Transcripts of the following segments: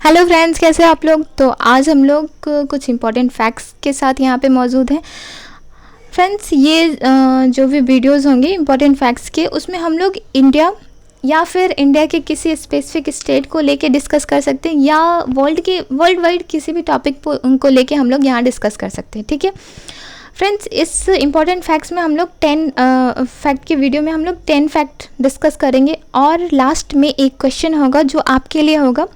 Hello friends, कैसे हैं आप लोग। तो आज हम लोग कुछ इम्पॉर्टेंट फैक्ट्स के साथ यहाँ पे मौजूद हैं। फ्रेंड्स, ये जो भी वीडियोस होंगे इम्पॉर्टेंट फैक्ट्स के, उसमें हम लोग इंडिया या फिर इंडिया के किसी स्पेसिफिक स्टेट को लेके डिस्कस कर सकते हैं, या वर्ल्ड वाइड किसी भी टॉपिक को लेके हम लोग यहाँ डिस्कस कर सकते हैं। ठीक है फ्रेंड्स, इस इम्पॉर्टेंट फैक्ट्स में हम लोग 10 फैक्ट की वीडियो में हम लोग 10 फैक्ट डिस्कस करेंगे, और लास्ट में एक क्वेश्चन होगा जो आपके लिए होगा।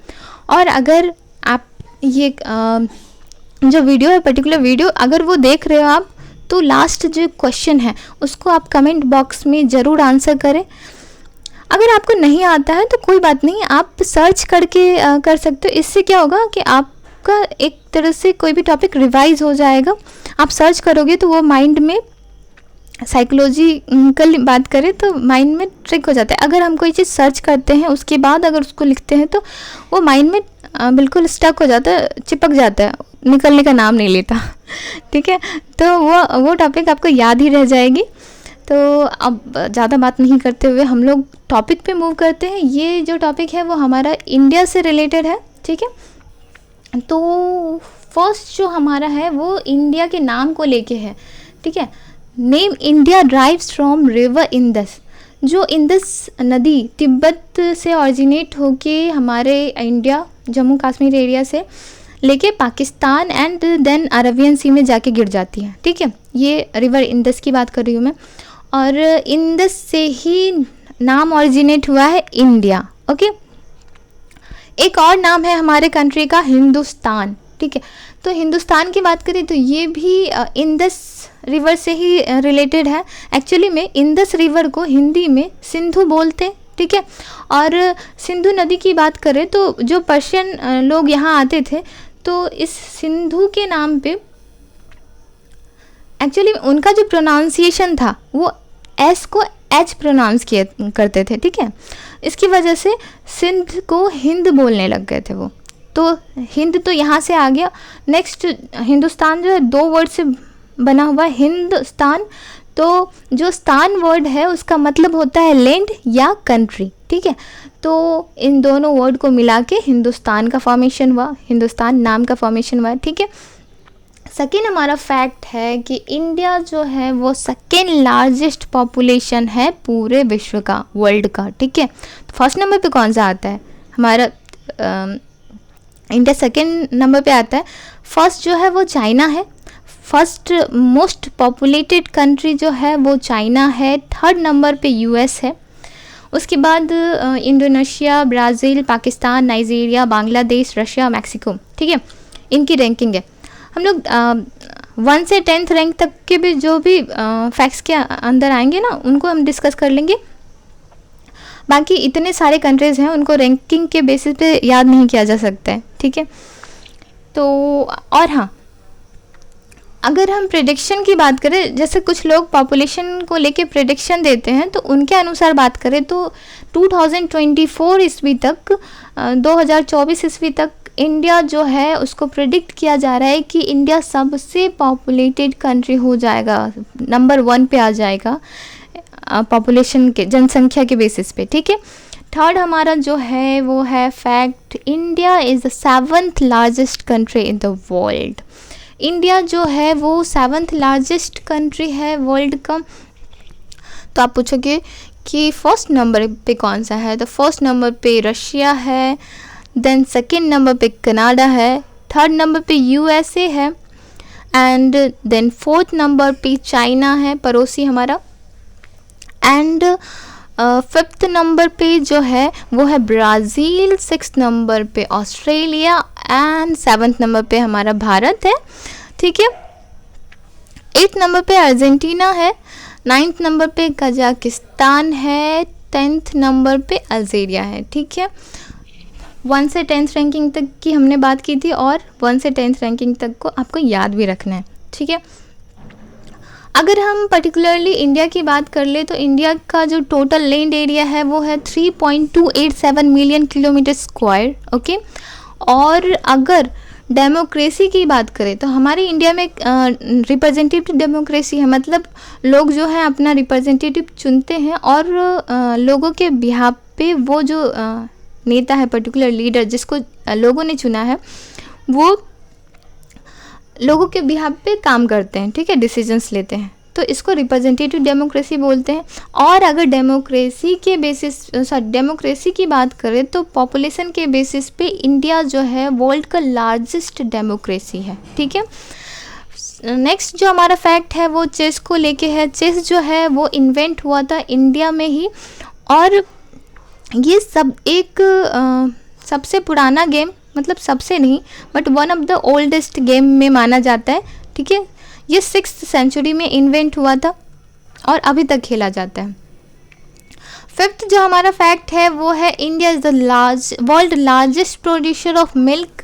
और अगर आप ये जो वीडियो है, पर्टिकुलर वीडियो अगर वो देख रहे हो आप, तो लास्ट जो क्वेश्चन है उसको आप कमेंट बॉक्स में ज़रूर आंसर करें। अगर आपको नहीं आता है तो कोई बात नहीं, आप सर्च करके कर सकते हो। इससे क्या होगा कि आपका एक तरह से कोई भी टॉपिक रिवाइज हो जाएगा। आप सर्च करोगे तो वो माइंड में, साइकोलॉजिकल बात करें तो माइंड में ट्रिक हो जाता है। अगर हम कोई चीज़ सर्च करते हैं उसके बाद अगर उसको लिखते हैं तो वो माइंड में बिल्कुल स्टक हो जाता है, चिपक जाता है, निकलने का नाम नहीं लेता। ठीक है, तो वो टॉपिक आपको याद ही रह जाएगी। तो अब ज़्यादा बात नहीं करते हुए हम लोग टॉपिक पे मूव करते हैं। ये जो टॉपिक है वो हमारा इंडिया से रिलेटेड है। ठीक है, तो फर्स्ट जो हमारा है वो इंडिया के नाम को लेके है। ठीक है, name India drives from river Indus. जो इंदस नदी तिब्बत से ऑरिजिनेट होके हमारे इंडिया, जम्मू कश्मीर एरिया से लेके पाकिस्तान एंड देन अरेबियन सी में जाके गिर जाती है। ठीक है, ये रिवर इंदस की बात कर रही हूँ मैं, और इंदस से ही नाम ऑरिजिनेट हुआ है इंडिया। ओके, एक और नाम है हमारे कंट्री का, हिंदुस्तान। ठीक है, तो हिंदुस्तान की बात करें तो ये भी इंदस रिवर से ही रिलेटेड है। एक्चुअली में इंदस रिवर को हिंदी में सिंधु बोलते हैं। ठीक है, और सिंधु नदी की बात करें तो जो पर्शियन लोग यहाँ आते थे, तो इस सिंधु के नाम पे एक्चुअली उनका जो प्रोनाउंसिएशन था वो एस को एच प्रोनाउंस किए करते थे। ठीक है, इसकी वजह से सिंध को हिंद बोलने लग गए थे वो। तो हिंद तो यहाँ से आ गया। नेक्स्ट हिंदुस्तान जो है दो वर्ड से बना हुआ है, हिंदुस्तान। तो जो स्थान वर्ड है उसका मतलब होता है लैंड या कंट्री। ठीक है, तो इन दोनों वर्ड को मिला के हिंदुस्तान का फॉर्मेशन हुआ, हिंदुस्तान नाम का फॉर्मेशन हुआ। ठीक है, सेकेंड हमारा फैक्ट है कि इंडिया जो है वो सेकेंड लार्जेस्ट पॉपुलेशन है पूरे विश्व का, वर्ल्ड का। ठीक है, तो फर्स्ट नंबर पे कौन सा आता है हमारा? इंडिया सेकेंड नंबर पे आता है। फर्स्ट जो है वो चाइना है। फर्स्ट मोस्ट पॉपुलेटेड कंट्री जो है वो चाइना है। थर्ड नंबर पे यूएस है। उसके बाद Indonesia, Brazil, Pakistan, Nigeria, Bangladesh, Russia, Mexico. ठीक है, इनकी रैंकिंग है। हम लोग 1 से 10th रैंक तक के भी जो भी फैक्ट्स के अंदर आएंगे ना, उनको हम डिस्कस कर लेंगे। बाकी इतने सारे कंट्रीज़ हैं, उनको रैंकिंग के बेसिस पे याद नहीं किया जा सकता है। ठीक है, तो और हाँ, अगर हम प्रेडिक्शन की बात करें, जैसे कुछ लोग पॉपुलेशन को लेके प्रेडिक्शन देते हैं, तो उनके अनुसार बात करें तो 2024 ईस्वी तक, 2024 ईस्वी तक इंडिया जो है उसको प्रेडिक्ट किया जा रहा है कि इंडिया सबसे पॉपुलेटेड कंट्री हो जाएगा, नंबर 1 पे आ जाएगा पॉपुलेशन के, जनसंख्या के बेसिस पे। ठीक है, थर्ड हमारा जो है वो है fact, India is the 7th largest country in the world. India जो है वो 7th लार्जेस्ट कंट्री है वर्ल्ड का। तो आप पूछोगे कि फर्स्ट नंबर पे कौन सा है, तो फर्स्ट नंबर पे रशिया है, देन सेकेंड नंबर पे कनाडा है, थर्ड नंबर पे यूएसए है, एंड देन फोर्थ नंबर पे चाइना है, पड़ोसी हमारा, एंड फिफ्थ नंबर पे जो है वो है ब्राज़ील, 6th नंबर पे ऑस्ट्रेलिया, एंड 7th नंबर पे हमारा भारत है। ठीक है, 8th नंबर पे अर्जेंटीना है, 9th नंबर पे कजाकिस्तान है, 10th नंबर पे अल्जीरिया है। ठीक है, 1 से 10th रैंकिंग तक की हमने बात की थी, और 1 से 10th रैंकिंग तक को आपको याद भी रखना है। ठीक है, अगर हम पर्टिकुलरली इंडिया की बात कर ले तो इंडिया का जो टोटल लैंड एरिया है वो है 3.287 मिलियन किलोमीटर स्क्वायर। ओके, और अगर डेमोक्रेसी की बात करें तो हमारे इंडिया में रिप्रेजेंटेटिव डेमोक्रेसी है, मतलब लोग जो है अपना रिप्रेजेंटेटिव चुनते हैं और लोगों के बिहाफ पे वो जो नेता है, पर्टिकुलर लीडर जिसको लोगों ने चुना है, वो लोगों के बिहाफ पे काम करते हैं, ठीक है, डिसीजंस लेते हैं, तो इसको रिप्रेजेंटेटिव डेमोक्रेसी बोलते हैं। और अगर डेमोक्रेसी के बेसिस डेमोक्रेसी की बात करें तो पॉपुलेशन के बेसिस पे इंडिया जो है वर्ल्ड का लार्जेस्ट डेमोक्रेसी है, ठीक है। नेक्स्ट जो हमारा फैक्ट है वो चेस को लेके है। चेस जो है वो इन्वेंट हुआ था इंडिया में ही, और ये सब एक सबसे पुराना गेम, मतलब सबसे नहीं but one of the oldest game में माना जाता है, ठीक है। ये 6th सेंचुरी में इन्वेंट हुआ था और अभी तक खेला जाता है। 5th जो हमारा फैक्ट है वो है India is the world largest producer of milk.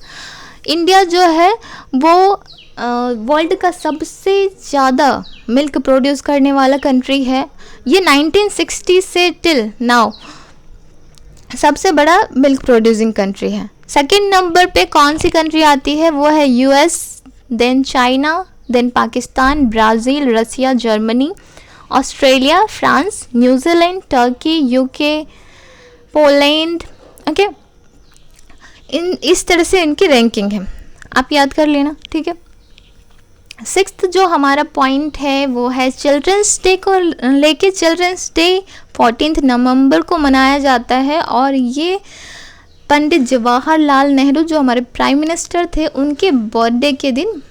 India जो है वो वर्ल्ड का सबसे ज़्यादा मिल्क प्रोड्यूस करने वाला कंट्री है। ये 1960 से टिल नाउ सबसे बड़ा मिल्क प्रोड्यूसिंग कंट्री है। सेकंड नंबर पे कौन सी कंट्री आती है, वो है US, then China, then Pakistan, Brazil, Russia, Germany, Australia, France, New Zealand, Turkey, UK, Poland, okay. इस तरह से इनकी रैंकिंग है, आप याद कर लेना, ठीक है। 6th जो हमारा पॉइंट है वो है चिल्ड्रंस डे को लेके। चिल्ड्रंस डे 14 नवंबर को मनाया जाता है और ये पंडित जवाहरलाल नेहरू जो हमारे प्राइम मिनिस्टर थे उनके बर्थडे के दिन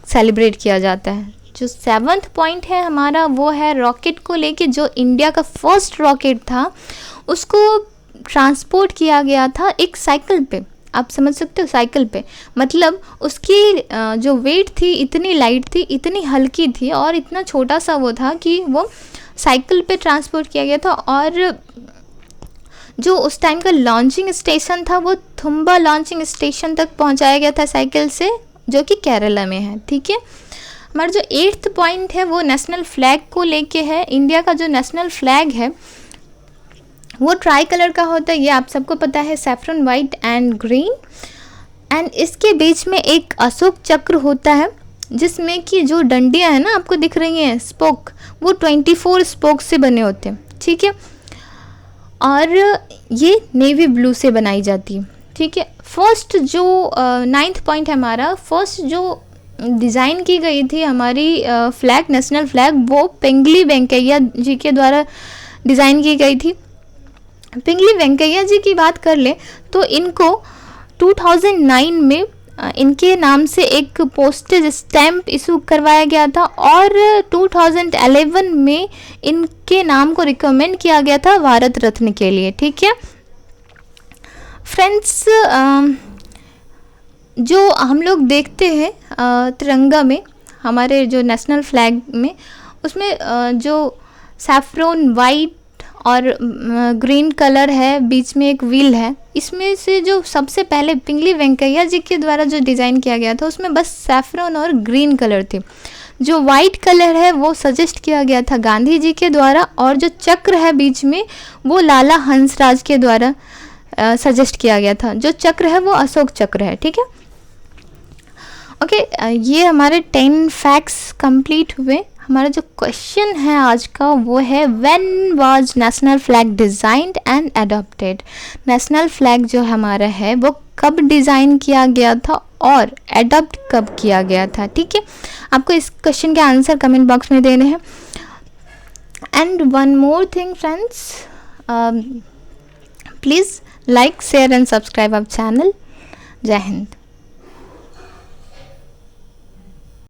सेलिब्रेट किया जाता है। जो 7th पॉइंट है हमारा वो है रॉकेट को लेके। जो इंडिया का फर्स्ट रॉकेट था उसको ट्रांसपोर्ट किया गया था एक साइकिल पे, आप समझ सकते हो, साइकिल पे, मतलब उसकी जो वेट थी इतनी लाइट थी, इतनी हल्की थी और इतना छोटा सा वो था कि वो साइकिल पे ट्रांसपोर्ट किया गया था। और जो उस टाइम का लॉन्चिंग स्टेशन था वो थुम्बा लॉन्चिंग स्टेशन तक पहुंचाया गया था साइकिल से, जो कि केरला में है, ठीक है। हमारा जो 8th पॉइंट है वो नेशनल फ्लैग को लेके है। इंडिया का जो नेशनल फ्लैग है वो ट्राई कलर का होता है, ये आप सबको पता है, saffron white and green, and इसके बीच में एक अशोक चक्र होता है जिसमें कि जो डंडियां हैं ना आपको दिख रही हैं, स्पोक, वो 24 स्पोक से बने होते हैं, ठीक है। और ये नेवी ब्लू से बनाई जाती है, ठीक है। फर्स्ट जो 9th पॉइंट है हमारा, फर्स्ट जो डिज़ाइन की गई थी हमारी फ्लैग, नेशनल फ्लैग, वो पिंगली वेंकैया जी के द्वारा डिज़ाइन की गई थी। पिंगली वेंकैया जी की बात कर ले तो इनको 2009 में इनके नाम से एक पोस्टेज स्टैम्प इशू करवाया गया था और 2011 में इनके नाम को रिकमेंड किया गया था भारत रत्न के लिए, ठीक है। फ्रेंड्स, जो हम लोग देखते हैं तिरंगा में, हमारे जो नेशनल फ्लैग में, उसमें जो सैफरन वाइट और ग्रीन कलर है, बीच में एक व्हील है, इसमें से जो सबसे पहले पिंगली वेंकैया जी के द्वारा जो डिज़ाइन किया गया था उसमें बस सैफरन और ग्रीन कलर थे। जो वाइट कलर है वो सजेस्ट किया गया था गांधी जी के द्वारा, और जो चक्र है बीच में वो लाला हंसराज के द्वारा सजेस्ट किया गया था। जो चक्र है वो अशोक चक्र है, ठीक है। ओके, ये हमारे 10 फैक्ट्स कंप्लीट हुए। हमारा जो क्वेश्चन है आज का वो है when was national flag designed and adopted. National flag जो हमारा है वो कब डिज़ाइन किया गया था और अडॉप्ट कब किया गया था, ठीक है। आपको इस क्वेश्चन के आंसर कमेंट बॉक्स में देने हैं। And one more thing friends, please like, share and subscribe our channel. Jai Hind.